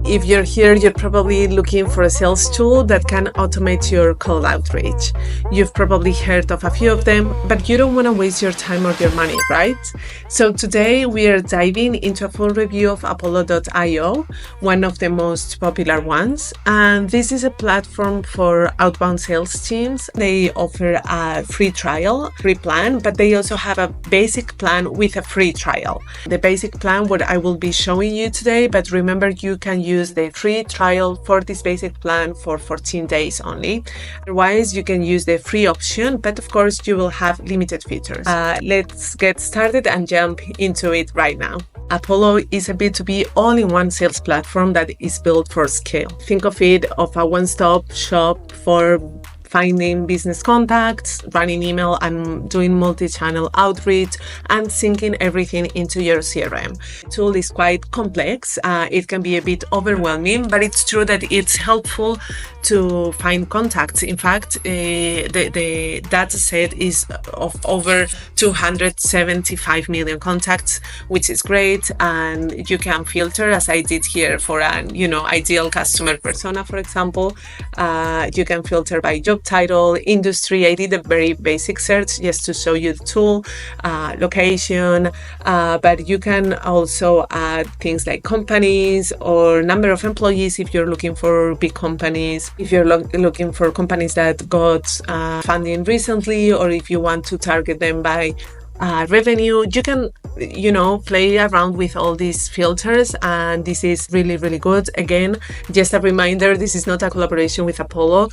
If you're here, you're probably looking for a sales tool that can automate your cold outreach. You've probably heard of a few of them, but you don't want to waste your time or your money, right? So today we are diving into a full review of Apollo.io, one of the most popular ones. And this is a platform for outbound sales teams. They offer a free trial, free plan, but they also have a basic plan with a free trial. The basic plan, what I will be showing you today, but remember you can use the free trial for this basic plan for 14 days only. Otherwise, you can use the free option, but of course you will have limited features. Let's get started and jump into it right now. Apollo is a B2B all-in-one sales platform that is built for scale. Think of it of a one-stop shop for finding business contacts, running email and doing multi-channel outreach, and syncing everything into your CRM. The tool is quite complex. It can be a bit overwhelming, but it's true that it's helpful to find contacts. In fact, the data set is of over 275 million contacts, which is great. And you can filter, as I did here, for an ideal customer persona, for example. You can filter by job title, industry. I did a very basic search just to show you the tool, location, but you can also add things like companies or number of employees if you're looking for big companies, if you're looking for companies that got funding recently, or if you want to target them by revenue. You can play around with all these filters, and this is really, really good. Again, just a reminder, this is not a collaboration with Apollo.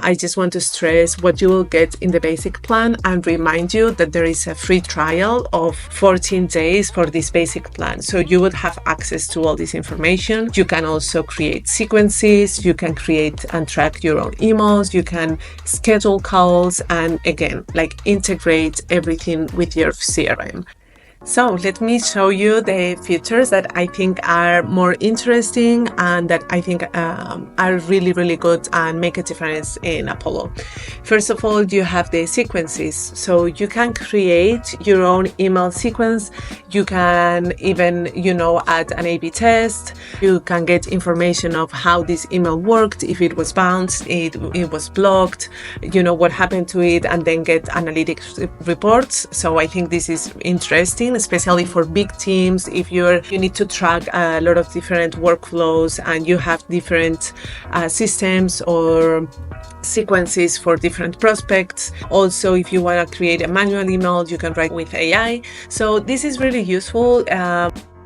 I just want to stress what you will get in the basic plan and remind you that there is a free trial of 14 days for this basic plan. So you would have access to all this information. You can also create sequences. You can create and track your own emails. You can schedule calls and again, integrate everything with your CRM. So let me show you the features that I think are more interesting and that I think are really, really good and make a difference in Apollo. First of all, you have the sequences. So you can create your own email sequence. You can even, add an A/B test. You can get information of how this email worked, if it was bounced, it was blocked, what happened to it, and then get analytics reports. So I think this is interesting, especially for big teams. If you need to track a lot of different workflows and you have different systems or sequences for different prospects. Also, if you want to create a manual email, you can write with AI. So this is really useful.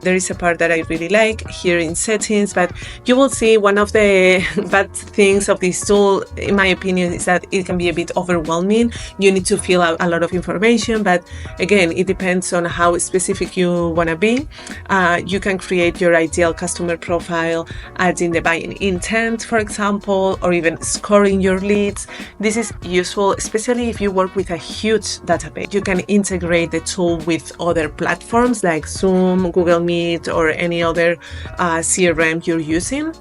There is a part that I really like here in settings, but you will see one of the bad things of this tool, in my opinion, is that it can be a bit overwhelming. You need to fill out a lot of information, but again, it depends on how specific you want to be. You can create your ideal customer profile, adding the buying intent, for example, or even scoring your leads. This is useful, especially if you work with a huge database. You can integrate the tool with other platforms like Zoom, Google Meet, or any other CRM you're using.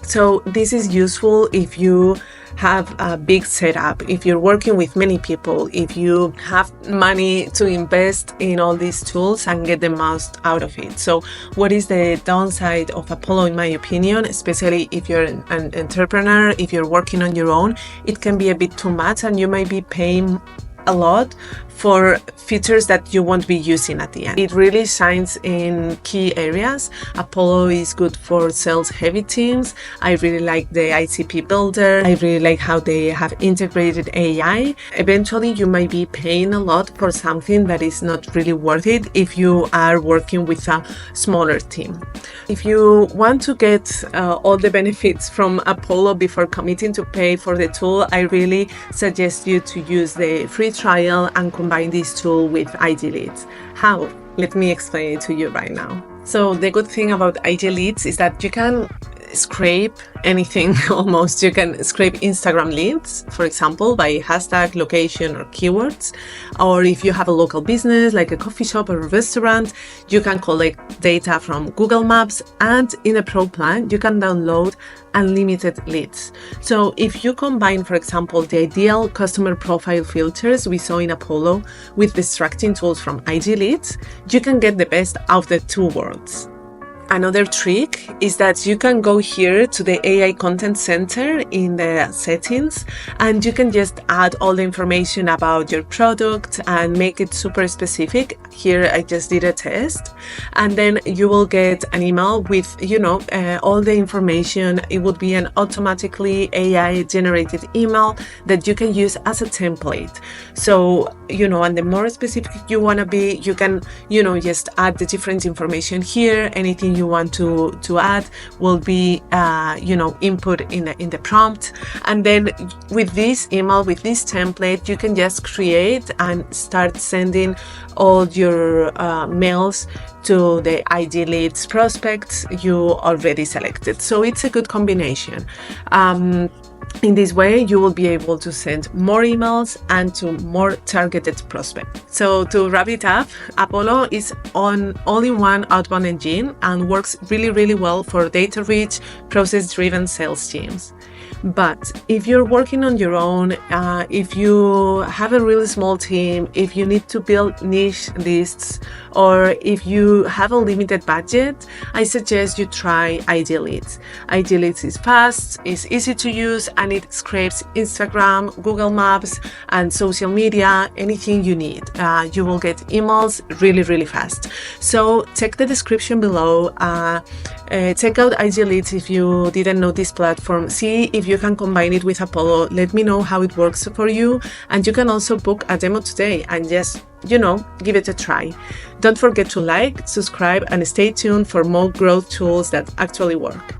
So this is useful if you have a big setup, if you're working with many people, if you have money to invest in all these tools and get the most out of it. So what is the downside of Apollo, in my opinion, especially if you're an entrepreneur, if you're working on your own, it can be a bit too much and you might be paying a lot for features that you won't be using at the end. It really shines in key areas. Apollo is good for sales heavy teams. I really like the ICP builder. I really like how they have integrated AI. Eventually, you might be paying a lot for something that is not really worth it if you are working with a smaller team. If you want to get all the benefits from Apollo before committing to pay for the tool, I really suggest you to use the free trial and combine this tool with IGLeads. How? Let me explain it to you right now. So the good thing about IGLeads is that you can scrape anything almost. You can scrape Instagram leads, for example, by hashtag, location, or keywords. Or if you have a local business like a coffee shop or a restaurant, you can collect data from Google Maps, and in a Pro plan, you can download unlimited leads. So if you combine, for example, the ideal customer profile filters we saw in Apollo with the extracting tools from IGLeads, you can get the best of the two worlds. another trick is that you can go here to the AI Content Center in the settings, and you can just add all the information about your product and make it super specific. Here I just did a test, and then you will get an email with, all the information. It would be an automatically AI generated email that you can use as a template. So, and the more specific you want to be, you can, just add the different information here. Anything you want to add will be, input in the prompt. And then with this email, with this template, you can just create and start sending all your mails to the IGLeads prospects you already selected. So it's a good combination. In this way, you will be able to send more emails and to more targeted prospects. So to wrap it up, Apollo is an all-in-one outbound engine and works really, really well for data-rich, process-driven sales teams. But if you're working on your own, if you have a really small team, if you need to build niche lists, or if you have a limited budget, I suggest you try IGLeads. IGLeads is fast, it's easy to use, and it scrapes Instagram, Google Maps, and social media, anything you need. You will get emails really, really fast. So check the description below. Check out IGLeads if you didn't know this platform. See if you can combine it with Apollo. Let me know how it works for you. And you can also book a demo today and just, give it a try. Don't forget to like, subscribe, and stay tuned for more growth tools that actually work.